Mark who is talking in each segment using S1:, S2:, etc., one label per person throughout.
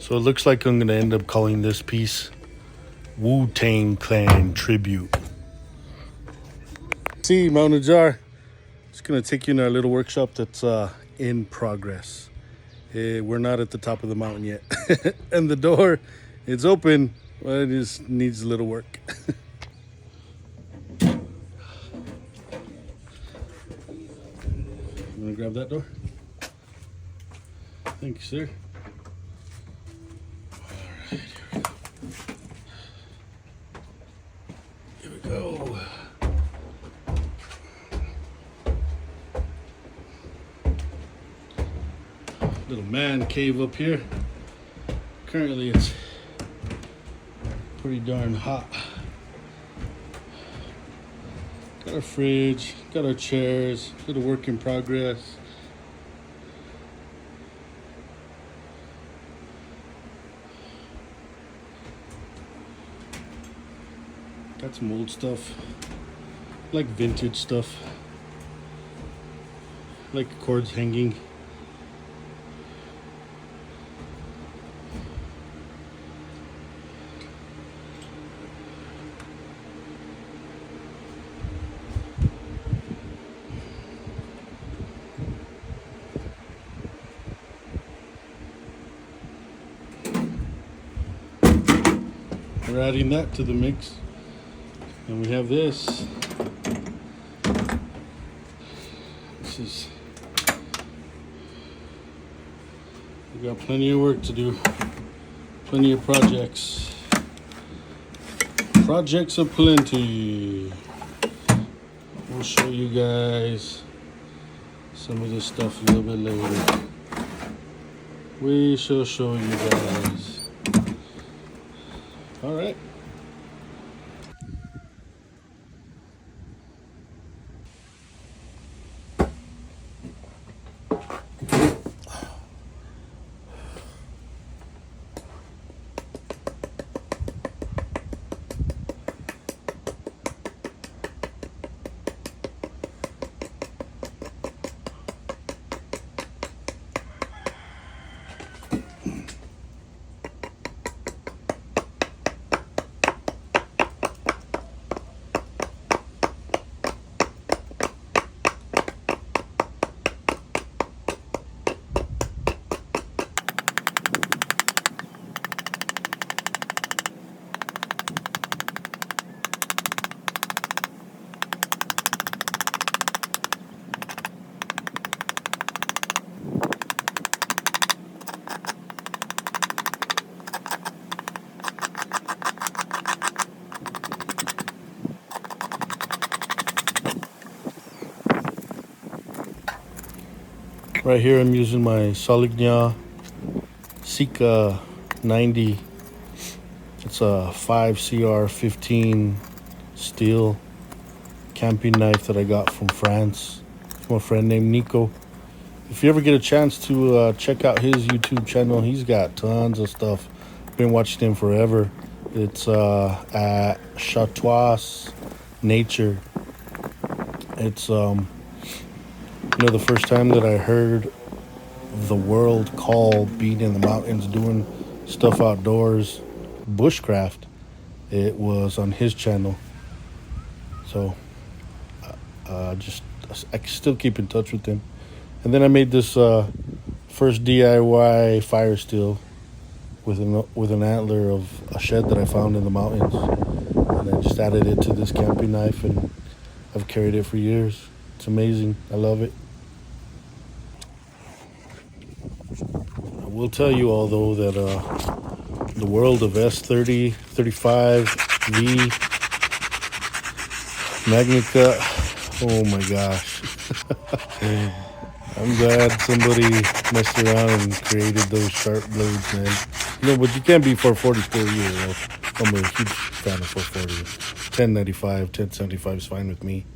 S1: So it looks like I'm gonna end up calling this piece Wu-Tang Clan Tribute. See, Mount Ajar. Just gonna take you in our little workshop that's in progress. We're not at the top of the mountain yet. And the door, it's open, but it just needs a little work. You wanna grab that door? Thank you, sir. Here we go. Little man cave up here. Currently it's pretty darn hot. Got our fridge, got our chairs, little work in progress. Got some old stuff, like vintage stuff, like cords hanging. We're adding that to the mix. And we have this. We got plenty of work to do. Plenty of projects. Projects aplenty. We'll show you guys some of this stuff a little bit later. We shall show you guys. All right. Right here I'm using my Saligna Sika 90. It's a 5CR15 steel camping knife that I got from France from a friend named Nico. If you ever get a chance to check out his YouTube channel, he's got tons of stuff. Been watching him forever. It's at Chatois Nature. It's the first time that I heard the world call being in the mountains, doing stuff outdoors, bushcraft, it was on his channel. So I still keep in touch with him. And then I made this first DIY fire steel with an antler of a shed that I found in the mountains, and I just added it to this camping knife, and I've carried it for years. It's amazing. I love it. I will tell you all though that the world of S30, 35, V, Magnica, oh my gosh. I'm glad somebody messed around and created those sharp blades, man. But you can't be 440 still either. I'm a huge fan of 440. 1095, 1075 is fine with me.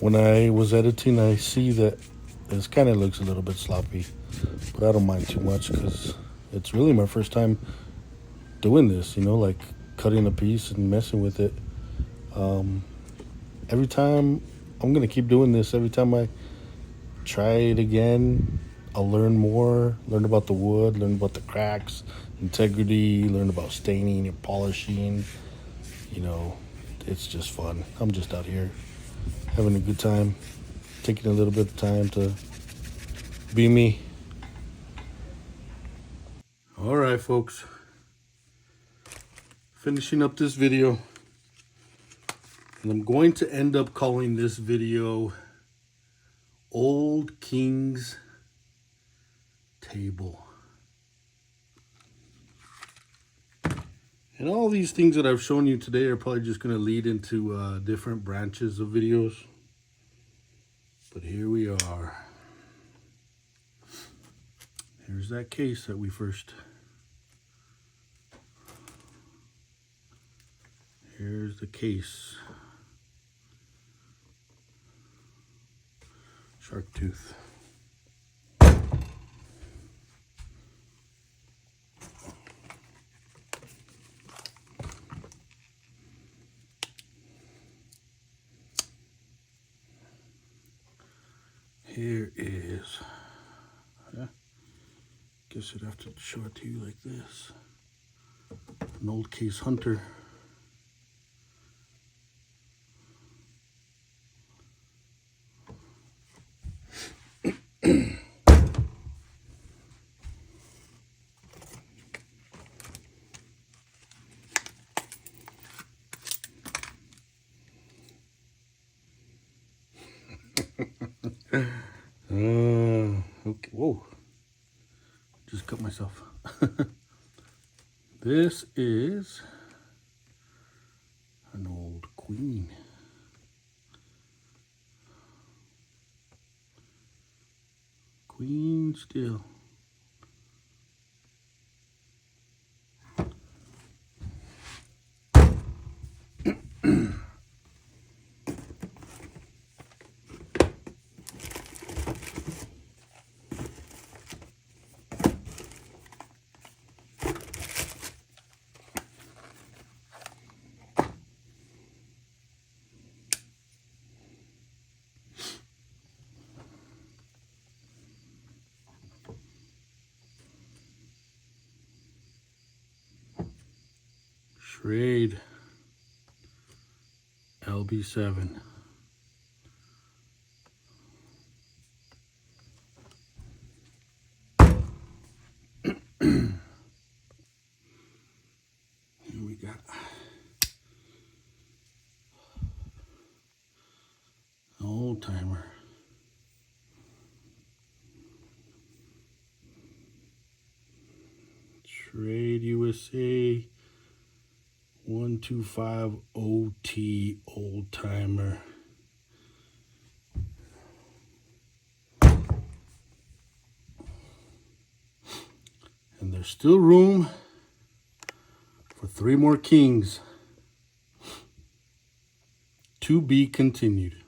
S1: When I was editing, I see that this kind of looks a little bit sloppy, but I don't mind too much because it's really my first time doing this, you know, like cutting a piece and messing with it. Every time, I'm going to keep doing this. Every time I try it again, I'll learn more, learn about the wood, learn about the cracks, integrity, learn about staining and polishing. You know, it's just fun. I'm just out here having a good time, taking a little bit of time to be me. All right, folks. Finishing up this video. And I'm going to end up calling this video Old King's Table. And all these things that I've shown you today are probably just going to lead into different branches of videos. But here we are. Here's that case that we first... Here's the case. Shark tooth. Here is, guess I'd have to show it to you like this. An old case hunter. Okay, whoa, just cut myself. This is an old queen. Queen still. Schrade LB7. Here we got an old timer. Schrade USA 125 OT old timer. And there's still room for 3 more kings. To be continued.